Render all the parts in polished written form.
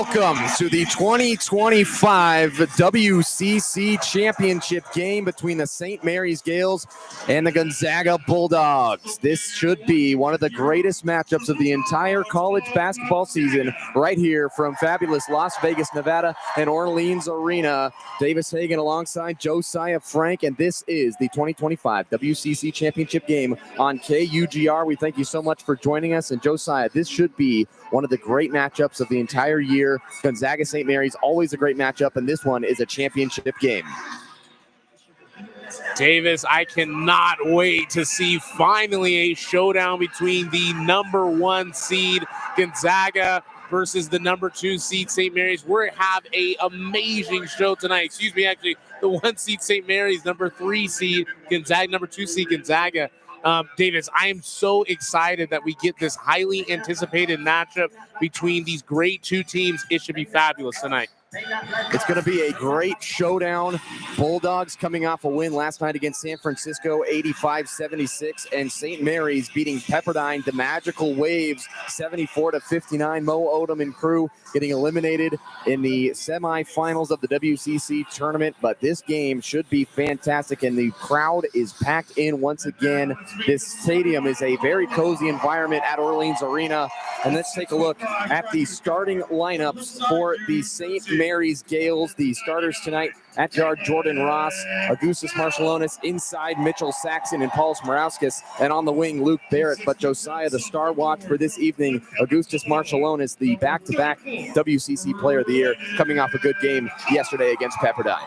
Welcome to the 2025 WCC Championship game between the St. Mary's Gales and the Gonzaga Bulldogs. This should be one of the greatest matchups of the entire college basketball season right here from fabulous Las Vegas, Nevada and Orleans Arena. Davis Hagen alongside Josiah Frank, and this is the 2025 WCC Championship game on KUGR. We thank you so much for joining us. And Josiah, this should be one of the great matchups of the entire year. Gonzaga St. Mary's, always a great matchup, and this one is a championship game. Davis, I cannot wait to see finally a showdown between the number 1 seed Gonzaga versus the number 2 seed St. Mary's. We're going to have an amazing show tonight. Excuse me, actually, the 1 seed St. Mary's, number 3 seed Gonzaga, number 2 seed Gonzaga. Davis, I am so excited that we get this highly anticipated matchup between these great 2 teams. It should be fabulous tonight. It's going to be a great showdown. Bulldogs coming off a win last night against San Francisco, 85-76, and St. Mary's beating Pepperdine, the Magical Waves, 74-59. Mo Odom and crew getting eliminated in the semifinals of the WCC tournament, but this game should be fantastic, and the crowd is packed in once again. This stadium is a very cozy environment at Orleans Arena, and let's take a look at the starting lineups for the St. Mary's Gales. The starters tonight: at guard, Jordan Ross, Augustus Marshallonis; inside, Mitchell Saxon and Paul Smarauskas; and on the wing, Luke Barrett. But Josiah, the star watch for this evening, Augustus Marshallonis, the back-to-back WCC Player of the Year, coming off a good game yesterday against Pepperdine.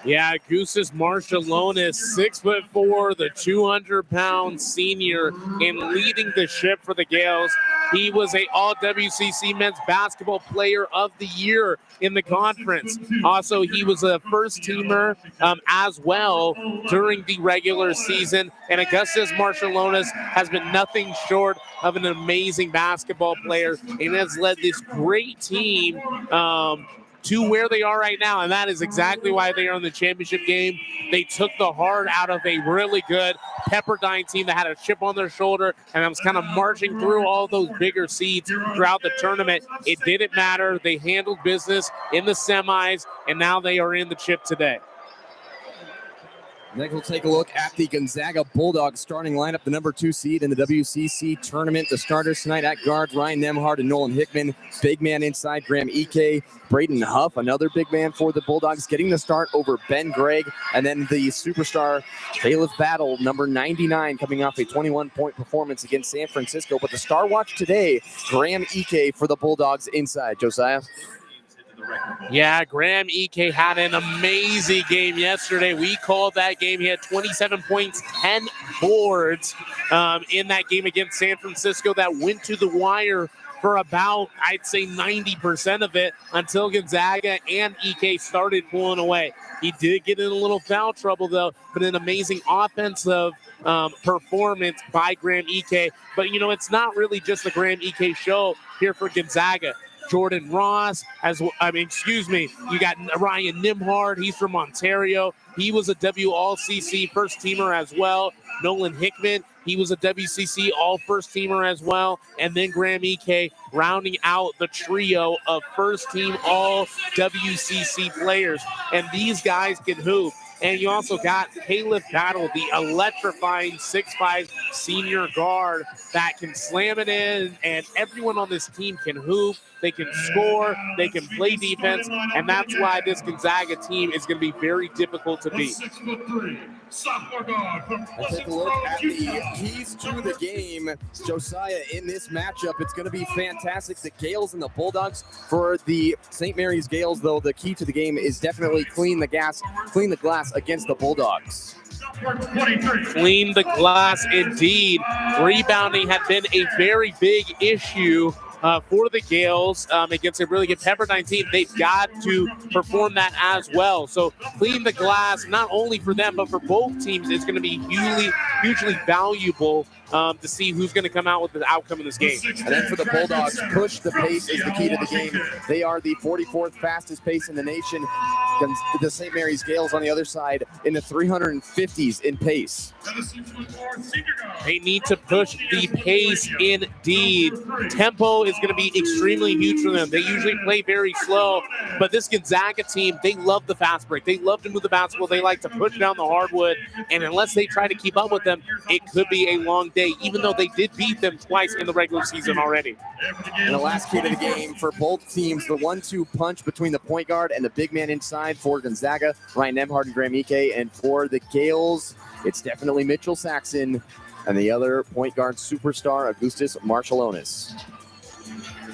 Yeah, Augustus Marshallonis, 6'4", the 200-pound senior, and leading the ship for the Gales. He was a All-WCC Men's Basketball Player of the Year in the conference. Also, he was a first-teamer as well during the regular season. And Augustus Marshallonis has been nothing short of an amazing basketball player and has led this great team to where they are right now, and that is exactly why they are in the championship game. They took the heart out of a really good Pepperdine team that had a chip on their shoulder and was kind of marching through all those bigger seeds throughout the tournament. It didn't matter. They handled business in the semis, and now they are in the chip today. Next, we'll take a look at the Gonzaga Bulldogs starting lineup, the number 2 seed in the WCC tournament. The starters tonight: at guard, Ryan Nemhard and Nolan Hickman; big man inside, Graham Ike; Braden Huff, another big man for the Bulldogs, getting the start over Ben Gregg; and then the superstar Caleb Battle, number 99, coming off a 21-point performance against San Francisco. But the star watch today, Graham Ike for the Bulldogs inside. Josiah? Yeah, Graham Ike had an amazing game yesterday. We called that game. He had 27 points, 10 boards in that game against San Francisco that went to the wire for about, I'd say, 90% of it until Gonzaga and Ike started pulling away. He did get in a little foul trouble, though, but an amazing offensive performance by Graham Ike. But, you know, it's not really just the Graham Ike show here for Gonzaga. Jordan Ross, you got Ryan Nemhard. He's from Ontario. He was a All-CC first-teamer as well. Nolan Hickman, he was a WCC All-First-Teamer as well. And then Graham Ike rounding out the trio of first-team All-WCC players. And these guys can hoop. And you also got Caleb Battle, the electrifying 6'5" senior guard that can slam it in, and everyone on this team can hoop. They can score, they can play defense, and that's why this Gonzaga team is going to be very difficult to beat. Let's take a look at the keys to the game, Josiah, in this matchup. It's going to be fantastic. The Gales and the Bulldogs. For the St. Mary's Gales, though, the key to the game is definitely clean the glass against the Bulldogs. Clean the glass indeed. Rebounding had been a very big issue for the Gales against a really good Pepperdine team. They've got to perform that as well. So clean the glass, not only for them, but for both teams, is going to be hugely valuable to see who's going to come out with the outcome of this game. And then for the Bulldogs, push the pace is the key to the game. They are the 44th fastest pace in the nation. the St. Mary's Gales on the other side in the 350s in pace. They need to push the pace indeed. Tempo is going to be extremely huge for them. They usually play very slow, but this Gonzaga team, they love the fast break. They love to move the basketball. They like to push down the hardwood, and unless they try to keep up with them, it could be a long day, even though they did beat them twice in the regular season already. And the last key to the game for both teams, the 1-2 punch between the point guard and the big man inside for Gonzaga, Ryan Nemhard and Graham Ike, and for the Gales, it's definitely Mitchell Saxon and the other point guard superstar, Augustus Marciulionis.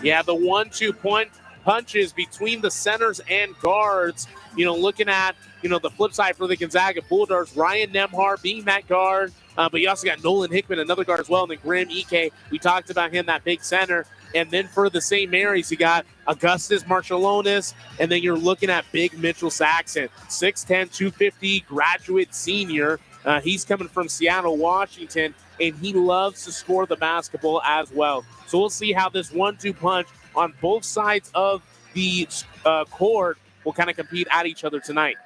Yeah, the 1-2 punches between the centers and guards. Looking at, the flip side for the Gonzaga Bulldogs, Ryan Nemhard being that guard, but you also got Nolan Hickman, another guard as well, and then Graham Ike. We talked about him, that big center. And then for the St. Mary's, you got Augustus Marciulionis, and then you're looking at big Mitchell Saxon, 6'10", 250, graduate senior. He's coming from Seattle, Washington, and he loves to score the basketball as well. So we'll see how this 1-2 punch on both sides of the court will kind of compete at each other tonight.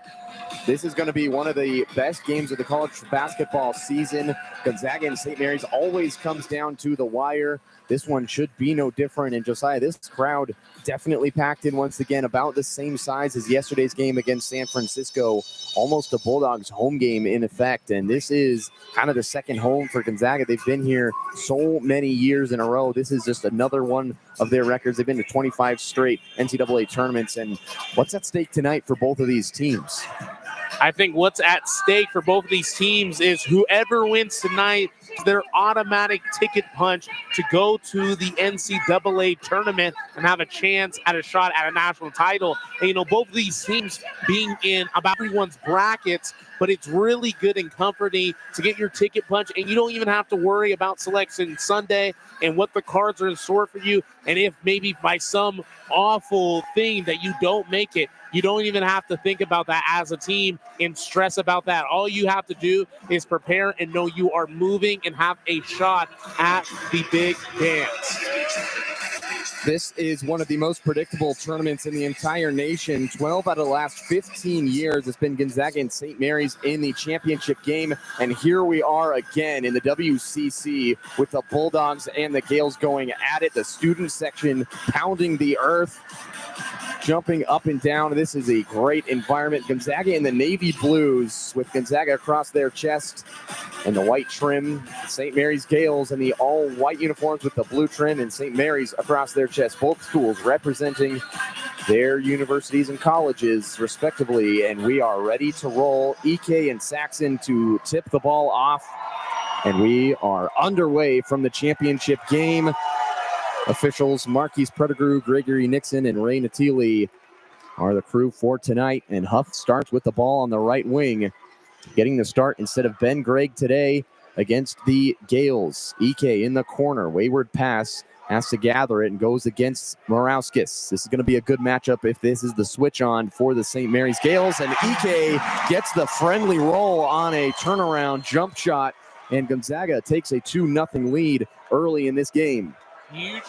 This is going to be one of the best games of the college basketball season. Gonzaga and St. Mary's always comes down to the wire. This one should be no different. And Josiah, this crowd definitely packed in once again, about the same size as yesterday's game against San Francisco. Almost a Bulldogs home game in effect. And this is kind of the second home for Gonzaga. They've been here so many years in a row. This is just another one of their records. They've been to 25 straight NCAA tournaments. And what's at stake tonight for both of these teams? I think what's at stake for both of these teams is whoever wins tonight, their automatic ticket punch to go to the NCAA tournament and have a chance at a shot at a national title. And, both of these teams being in about everyone's brackets, but it's really good and comforting to get your ticket punch, and you don't even have to worry about Selection Sunday and what the cards are in store for you. And if maybe by some awful thing that you don't make it, you don't even have to think about that as a team and stress about that. All you have to do is prepare and know you are moving and have a shot at the big dance. This is one of the most predictable tournaments in the entire nation. 12 out of the last 15 years, it's been Gonzaga and St. Mary's in the championship game. And here we are again in the WCC with the Bulldogs and the Gales going at it. The student section pounding the earth, jumping up and down. This is a great environment. Gonzaga in the navy blues with Gonzaga across their chest and the white trim. St. Mary's Gales in the all-white uniforms with the blue trim, and St. Mary's across their chest. Both schools representing their universities and colleges, respectively. And we are ready to roll. Ike and Saxon to tip the ball off. And we are underway from the championship game. Officials Marquise Pettigrew, Gregory Nixon, and Ray Natili are the crew for tonight. And Huff starts with the ball on the right wing, getting the start instead of Ben Gregg today against the Gales. Ike in the corner, wayward pass, has to gather it and goes against Morauskas. This is going to be a good matchup if this is the switch on for the St. Mary's Gales. And Ike gets the friendly roll on a turnaround jump shot, and Gonzaga takes a 2-0 lead early in this game. You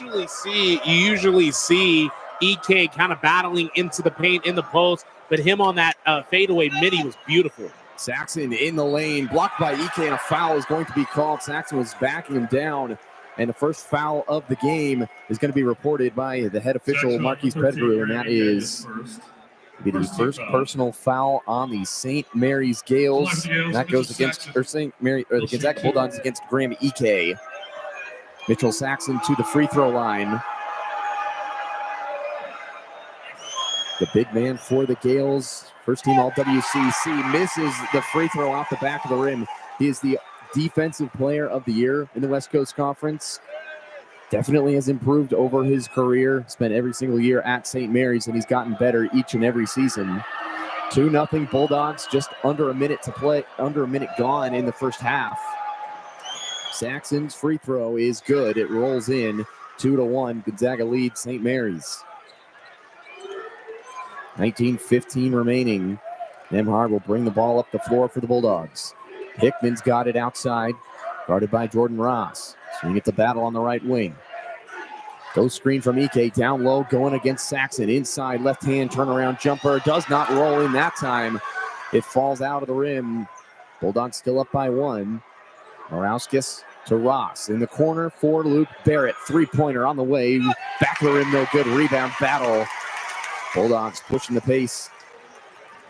usually see Ike kind of battling into the paint in the post, but him on that fadeaway midi was beautiful. Saxon in the lane, blocked by Ike, and a foul is going to be called. Saxon was backing him down, and the first foul of the game is going to be reported by the head official, Marquise Pettigrew, and that is the first personal foul on the St. Mary's Gales. That goes against the Gonzaga Bulldogs against Graham Ike. Mitchell Saxon to the free throw line. The big man for the Gales, first team all WCC, misses the free throw off the back of the rim. He is the defensive player of the year in the West Coast Conference. Definitely has improved over his career. Spent every single year at St. Mary's, and he's gotten better each and every season. 2-0 Bulldogs, just under a minute to play, under a minute gone in the first half. Saxon's free throw is good. It rolls in 2-1. Gonzaga leads St. Mary's. 19:15 remaining. Nemhard will bring the ball up the floor for the Bulldogs. Hickman's got it outside, guarded by Jordan Ross. Swing it to Battle on the right wing. Goes screen from Ike, down low, going against Saxon. Inside, left hand turnaround jumper. Does not roll in that time. It falls out of the rim. Bulldogs still up by 1. Morauskas to Ross. In the corner for Luke Barrett. Three-pointer on the way. Back of the rim, no good. Rebound battle. Bulldogs pushing the pace.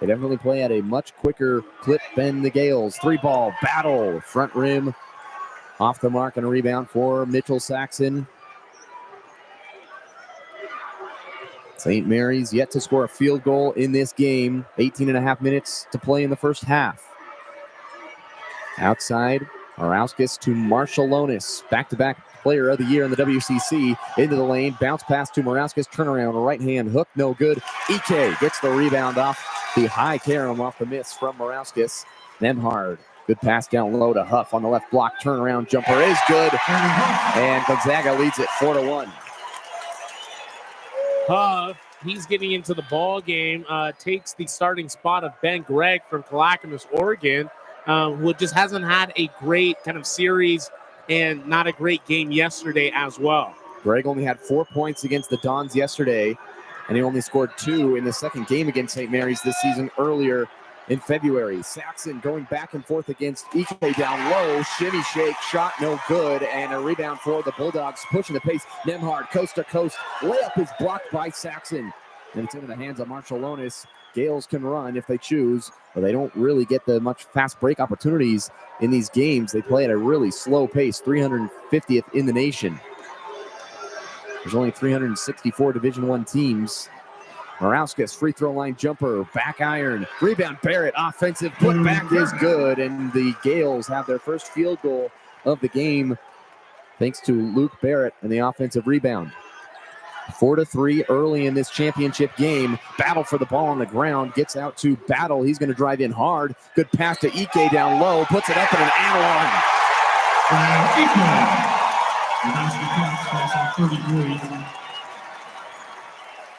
They definitely play at a much quicker clip than the Gales. 3-ball battle. Front rim off the mark and a rebound for Mitchell Saxon. St. Mary's yet to score a field goal in this game. 18.5 minutes to play in the first half. Outside, Morauskas to Marshallonis. Back-to-back player of the year in the WCC. Into the lane, bounce pass to Morauskas. Turnaround, right hand hook, no good. Ike gets the rebound off the high carom off the miss from Morauskas. Nemhard, good pass down low to Huff on the left block. Turnaround jumper is good. And Gonzaga leads it 4-1. Huff, he's getting into the ball game, takes the starting spot of Ben Gregg from Clackamas, Oregon, who just hasn't had a great kind of series and not a great game yesterday as well. Gregg only had 4 points against the Dons yesterday, and he only scored 2 in the second game against St. Mary's this season earlier in February. Saxon going back and forth against Ike down low. Shimmy shake, shot no good, and a rebound for the Bulldogs, pushing the pace. Nemhard, coast to coast. Layup is blocked by Saxon. And it's into the hands of Marshallonis. Gales can run if they choose, but they don't really get the much fast break opportunities in these games. They play at a really slow pace, 350th in the nation. There's only 364 Division I teams. Morauskas, free throw line jumper, back iron, rebound Barrett, offensive putback is good, and the Gales have their first field goal of the game thanks to Luke Barrett and the offensive rebound. 4-3 early in this championship game. Battle for the ball on the ground, gets out to Battle. He's going to drive in hard. Good pass to Ike down low, puts it up in an and one.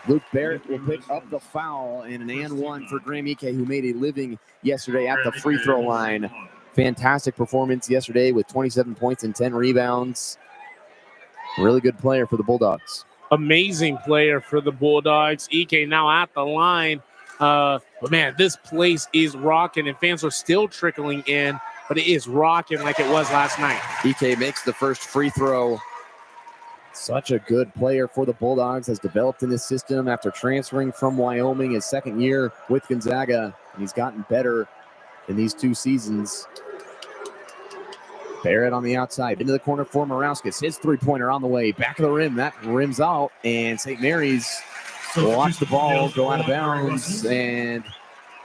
Luke Barrett will pick up the foul and an and one for Graham Ike, who made a living yesterday at the free throw line. Fantastic performance yesterday with 27 points and 10 rebounds. Really good player for the Bulldogs. Amazing player for the Bulldogs. Ike now at the line. But man, this place is rocking, and fans are still trickling in, but it is rocking like it was last night. Ike makes the first free throw. Such a good player for the Bulldogs, has developed in this system after transferring from Wyoming his second year with Gonzaga, and he's gotten better in these 2 seasons. Barrett on the outside, into the corner for Morauskas. His three-pointer on the way, back of the rim. That rims out, and St. Mary's will watch the ball go out of bounds, and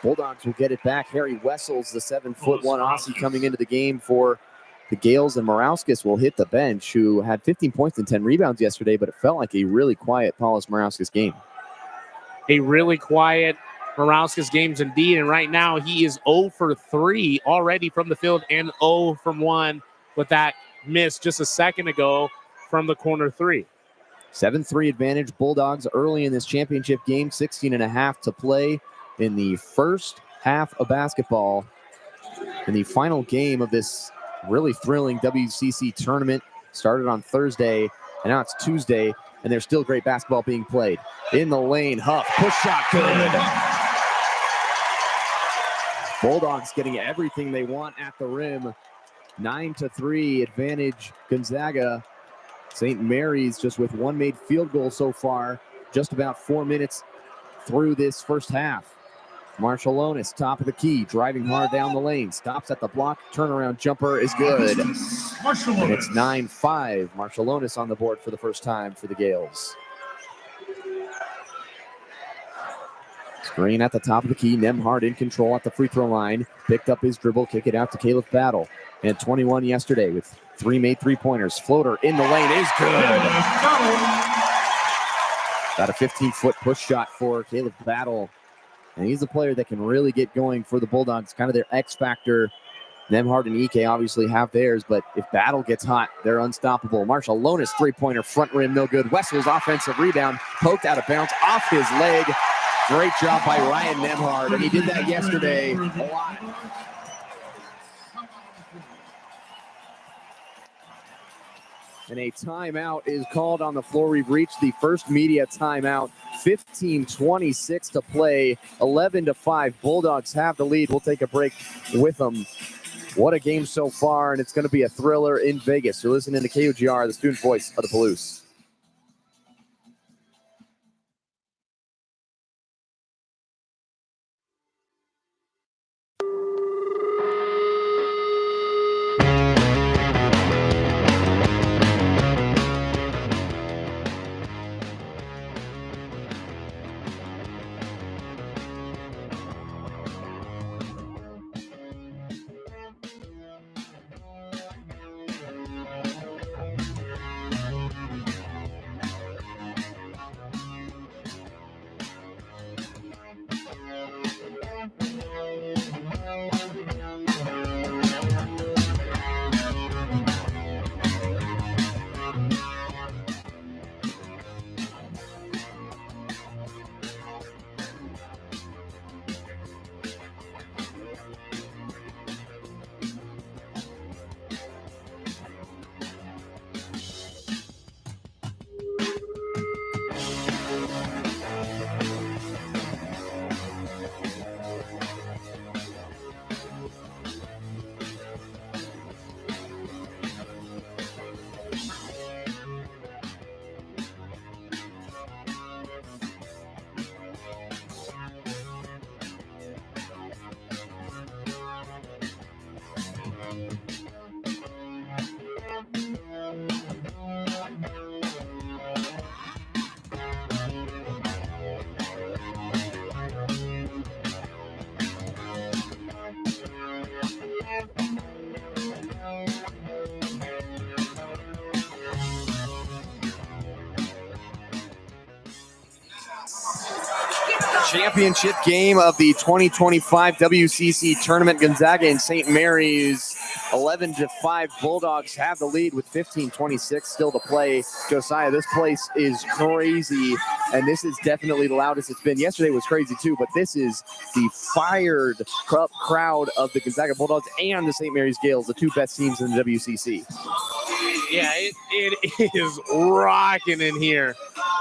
Bulldogs will get it back. Harry Wessels, the 7'1" Aussie, coming into the game for the Gales, and Morauskas will hit the bench, who had 15 points and 10 rebounds yesterday, but it felt like a really quiet Paulus Morauskas game. A really quiet Morauskas games indeed, and right now he is 0 for 3 already from the field and 0 from 1 with that miss just a second ago from the corner 3. 7-3 advantage Bulldogs early in this championship game, 16.5 to play in the first half of basketball. In the final game of this really thrilling WCC tournament, started on Thursday, and now it's Tuesday, and there's still great basketball being played. In the lane, Huff, push shot, good. Bulldogs getting everything they want at the rim. 9-3 advantage Gonzaga. St. Mary's just with one made field goal so far, just about 4 minutes through this first half. Marshallonis, top of the key, driving hard down the lane, stops at the block, turnaround jumper is good. And it's 9-5. Marshallonis on the board for the first time for the Gales. Screen at the top of the key, Nemhard in control at the free throw line, picked up his dribble, kick it out to Caleb Battle. And 21 yesterday with 3 made three-pointers. Floater in the lane is good. Got a 15-foot push shot for Caleb Battle. And he's a player that can really get going for the Bulldogs, kind of their X factor. Nemhard and Ike obviously have theirs, but if Battle gets hot, they're unstoppable. Marshallonis three-pointer, front rim, no good. Wessel's offensive rebound, poked out of bounds off his leg. Great job by Ryan Nemhard, and he did that yesterday a lot. And a timeout is called on the floor. We've reached the first media timeout. 15:26 to play. 11-5. Bulldogs have the lead. We'll take a break with them. What a game so far, and it's going to be a thriller in Vegas. You're listening to KUGR, the student voice of the Palouse. Championship game of the 2025 WCC tournament. Gonzaga and St. Mary's. 11-5. Bulldogs have the lead with 15:26 still to play. Josiah, this place is crazy, and this is definitely the loudest it's been. Yesterday was crazy too, but this is the fired crowd of the Gonzaga Bulldogs and the St. Mary's Gales, the two best teams in the WCC. Yeah, it is rocking in here.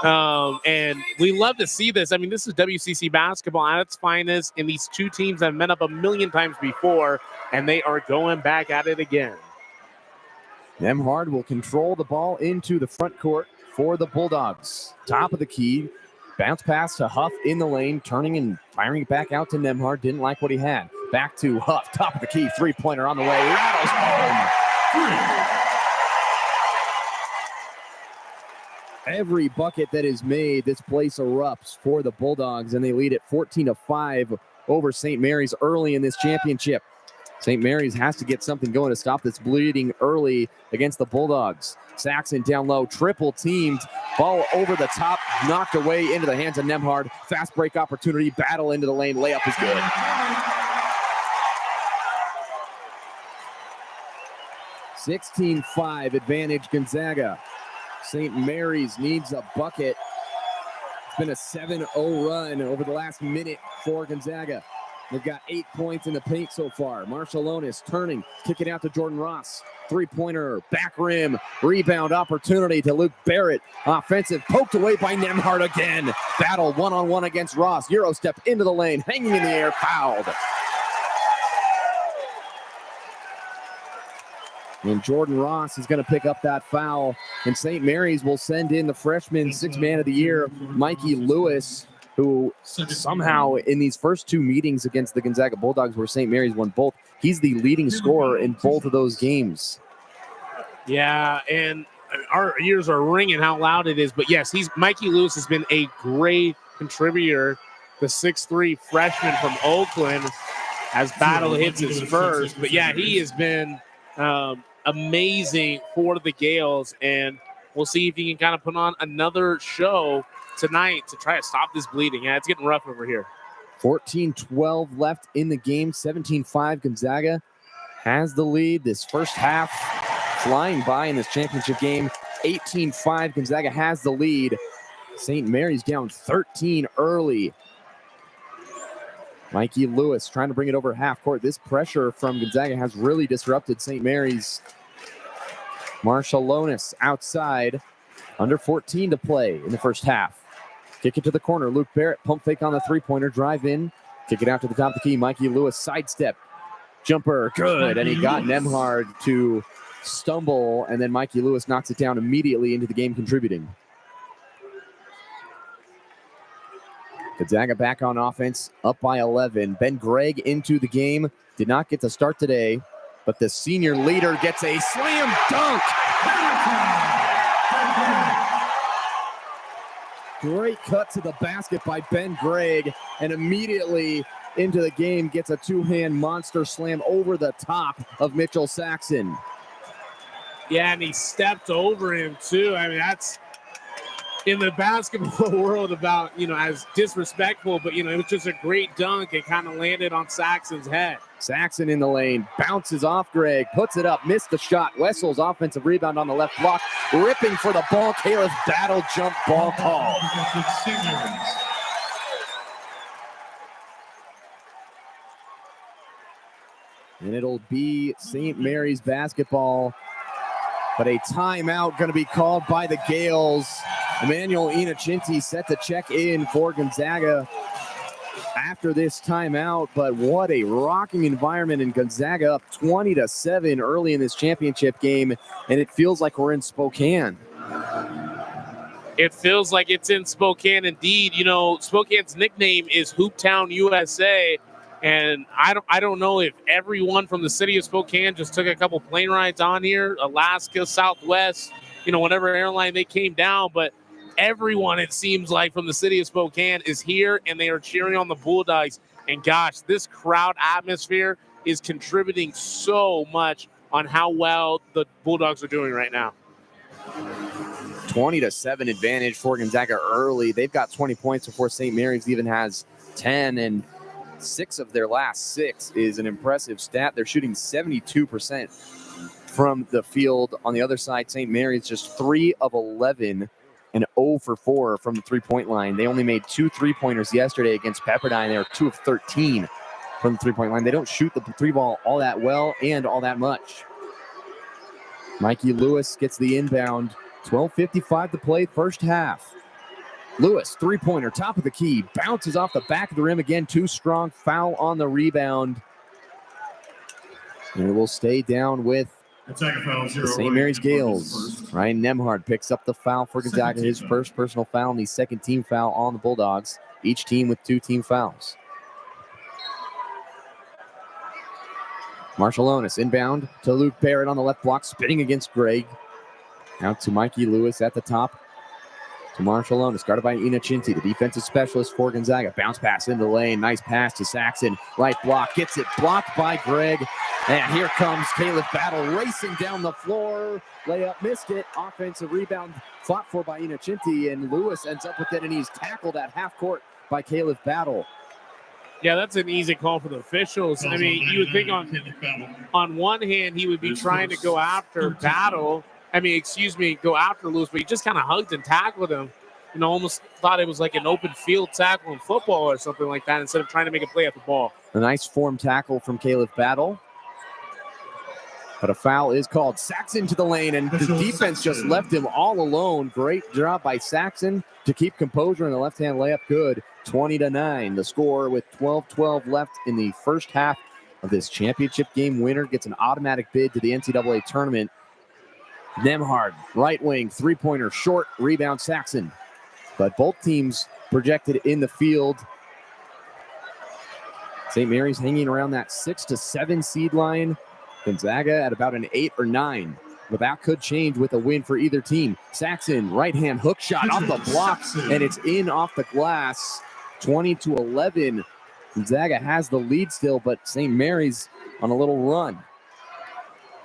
And we love to see this. I mean, this is WCC basketball at its finest, and these two teams have met up a million times before, and they are going back at it again. Nemhard will control the ball into the front court for the Bulldogs. Top of the key, bounce pass to Huff in the lane, turning and firing it back out to Nemhard. Didn't like what he had. Back to Huff, top of the key, three-pointer on the way. Rattles home. Every bucket that is made, this place erupts for the Bulldogs, and they lead at 14-5 over St. Mary's early in this championship. St. Mary's has to get something going to stop this bleeding early against the Bulldogs. Saxon down low, triple teamed, ball over the top, knocked away into the hands of Nemhard. Fast break opportunity, battle into the lane, layup is good. (16-5) advantage Gonzaga. St. Mary's needs a bucket. It's been a 7-0 run over the last minute for Gonzaga. They've got 8 points in the paint so far. Marshallonis turning, kicking out to Jordan Ross. Three-pointer, back rim, rebound opportunity to Luke Barrett. Offensive, poked away by Nemhard again. Battle one-on-one against Ross. Euro step into the lane, hanging in the air, fouled. And Jordan Ross is going to pick up that foul. And St. Mary's will send in the freshman sixth man of the year, Mikey Lewis, who somehow in these first two meetings against the Gonzaga Bulldogs where St. Mary's won both, he's the leading scorer in both of those games. Yeah, and our ears are ringing how loud it is. But yes, Mikey Lewis has been a great contributor. The 6'3" freshman from Oakland, as battle hits his first. But yeah, he has been amazing for the Gales, and we'll see if he can kind of put on another show tonight to try to stop this bleeding. Yeah, it's getting rough over here. 14-12 left in the game. 17-5 Gonzaga has the lead. This first half flying by in this championship game. 18-5 Gonzaga has the lead. St. Mary's down 13 early. Mikey Lewis trying to bring it over half court. This pressure from Gonzaga has really disrupted St. Mary's. Marshallonis outside. Under 14 to play in the first half. Kick it to the corner. Luke Barrett, pump fake on the three-pointer. Drive in. Kick it out to the top of the key. Mikey Lewis, sidestep. Jumper, good. And he got Nemhard to stumble. And then Mikey Lewis knocks it down immediately into the game, contributing. Gonzaga back on offense, up by 11. Ben Gregg into the game. Did not get to start today, but the senior leader gets a slam dunk. Great cut to the basket by Ben Gregg, and immediately into the game gets a two-hand monster slam over the top of Mitchell Saxon. Yeah, and he stepped over him too. I mean, that's in the basketball world about, as disrespectful, but, it was just a great dunk. It kind of landed on Saxon's head. Saxon in the lane, bounces off Gregg, puts it up, missed the shot. Wessel's offensive rebound on the left block, ripping for the ball. Caleb Battle jump ball call. And it'll be St. Mary's basketball, but a timeout going to be called by the Gales. Emmanuel Inochinti set to check in for Gonzaga after this timeout, but what a rocking environment in Gonzaga, up 20-7 early in this championship game, and it feels like we're in Spokane. It feels like it's in Spokane indeed. Spokane's nickname is Hooptown USA, and I don't know if everyone from the city of Spokane just took a couple plane rides on here, Alaska, Southwest, whatever airline they came down, but everyone, it seems like, from the city of Spokane is here, and they are cheering on the Bulldogs. And gosh, this crowd atmosphere is contributing so much on how well the Bulldogs are doing right now. 20-7 advantage for Gonzaga early. They've got 20 points before St. Mary's even has 10, and 6 of their last 6 is an impressive stat. They're shooting 72% from the field. On the other side, St. Mary's just 3 of 11 and 0 for 4 from the three-point line. They only made 2 three-pointers yesterday against Pepperdine. They were 2 of 13 from the three-point line. They don't shoot the three ball all that well and all that much. Mikey Lewis gets the inbound. 12:55 to play, first half. Lewis, three-pointer, top of the key, bounces off the back of the rim again. Too strong, foul on the rebound. And it will stay down with the St. Mary's Gales. Ryan Nemhard picks up the foul for Gonzaga, his first personal foul and the second team foul on the Bulldogs. Each team with 2 team fouls. Marshallonis inbound to Luke Barrett on the left block, spinning against Gregg. Out to Mikey Lewis at the top. To Marshallonis, guarded by Inochinti, the defensive specialist for Gonzaga. Bounce pass into the lane. Nice pass to Saxon. Right block. Gets it blocked by Gregg. And here comes Caleb Battle racing down the floor. Layup missed it. Offensive rebound fought for by Inochinti. And Lewis ends up with it, and he's tackled at half court by Caleb Battle. Yeah, that's an easy call for the officials. I mean, you would think on one hand, he would be trying to go after Battle. Go after Lewis, but he just kind of hugged and tackled him. Almost thought it was like an open field tackle in football or something like that instead of trying to make a play at the ball. A nice form tackle from Caleb Battle. But a foul is called. Saxon to the lane, and the defense just left him all alone. Great job by Saxon to keep composure, and the left-hand layup good. 20-9, the score with 12-12 left in the first half of this championship game. Winner gets an automatic bid to the NCAA tournament. Nemhard, right wing, three-pointer, short, rebound Saxon. But both teams projected in the field. St. Mary's hanging around that 6 to 7 seed line. Gonzaga at about an 8 or 9. But that could change with a win for either team. Saxon, right-hand hook shot off the block, and it's in off the glass. 20-11. Gonzaga has the lead still, but St. Mary's on a little run.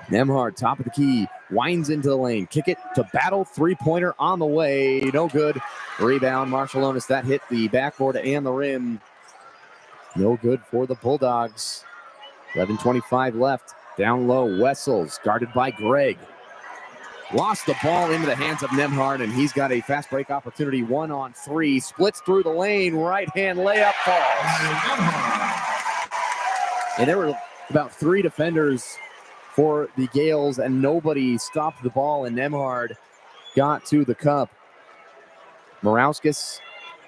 Nemhard, top of the key, winds into the lane. Kick it to Battle, three-pointer on the way. No good. Rebound, Marshallonis. That hit the backboard and the rim. No good for the Bulldogs. 11:25 left. Down low, Wessels, guarded by Gregg. Lost the ball into the hands of Nemhard, and he's got a fast break opportunity. 1-on-3, splits through the lane, right-hand layup falls. And there were about 3 defenders for the Gales, and nobody stopped the ball, and Nemhard got to the cup. Morauskas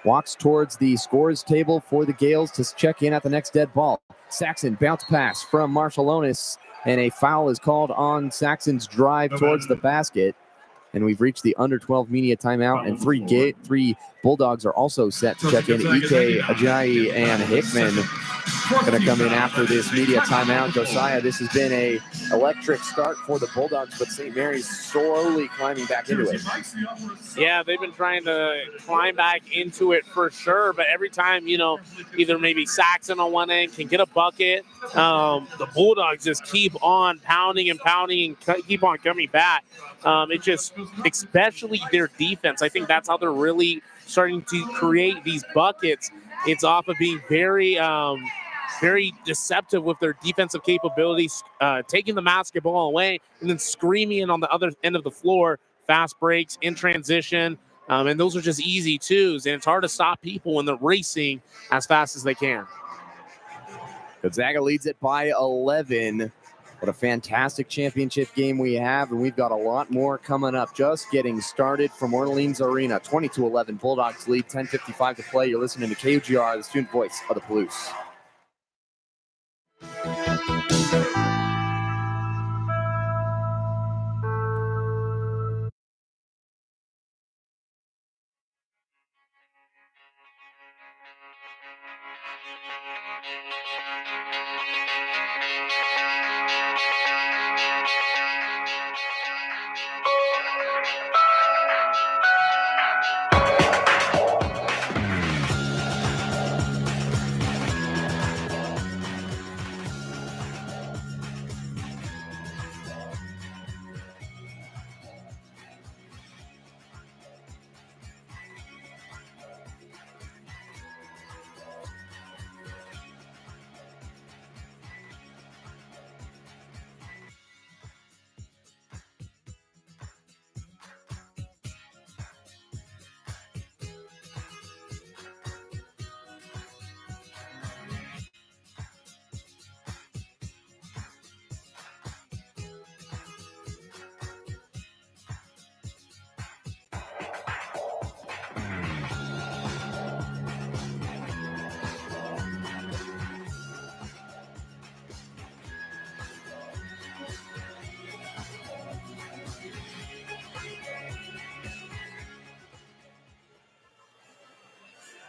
walks towards the scores table for the Gales to check in at the next dead ball. Saxon bounce pass from Marshallonis, and a foul is called on Saxon's drive towards the basket. And we've reached the under 12 media timeout, and three Bulldogs are also set to check in. Ike, Ajayi, and Hickman going to come in after this media timeout. Josiah, this has been a electric start for the Bulldogs, but St. Mary's slowly climbing back into it. Yeah, they've been trying to climb back into it for sure, but every time, either maybe Saxon on one end can get a bucket, the Bulldogs just keep on pounding and keep on coming back. It just, especially their defense, I think that's how they're really starting to create these buckets. It's off of being very deceptive with their defensive capabilities, taking the basketball away and then screaming on the other end of the floor, fast breaks in transition. And those are just easy twos. And it's hard to stop people when they're racing as fast as they can. Gonzaga leads it by 11. What a fantastic championship game we have, and we've got a lot more coming up. Just getting started from Orleans Arena. 22-11 Bulldogs lead, 10:55 to play. You're listening to KUGR, the student voice of the Palouse.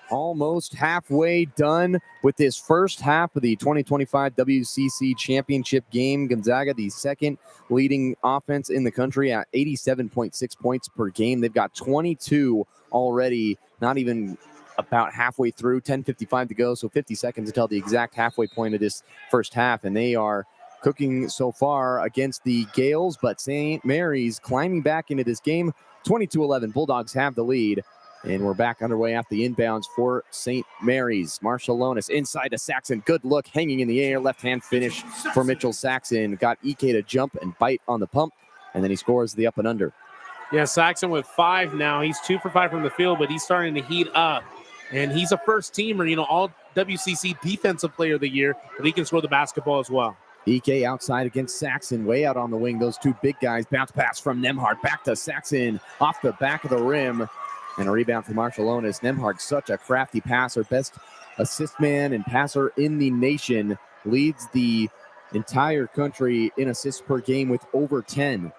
Almost halfway done with this first half of the 2025 WCC Championship game. Gonzaga, the second leading offense in the country at 87.6 points per game. They've got 22 already, not even about halfway through, 10:55 to go, so 50 seconds until the exact halfway point of this first half, and they are cooking so far against the Gales, but St. Mary's climbing back into this game. 22-11, Bulldogs have the lead. And we're back underway after the inbounds for St. Mary's. Marshallonis inside to Saxon. Good look, hanging in the air. Left-hand finish for Mitchell Saxon. Got Ike to jump and bite on the pump, and then he scores the up and under. Yeah, Saxon with 5 now. He's 2 for 5 from the field, but he's starting to heat up. And he's a first-teamer, all WCC Defensive Player of the Year, but he can score the basketball as well. Ike outside against Saxon, way out on the wing. Those two big guys. Bounce pass from Nemhard. Back to Saxon off the back of the rim. And a rebound for Marshallonis. Nemhard, such a crafty passer, best assist man and passer in the nation, leads the entire country in assists per game with over 10.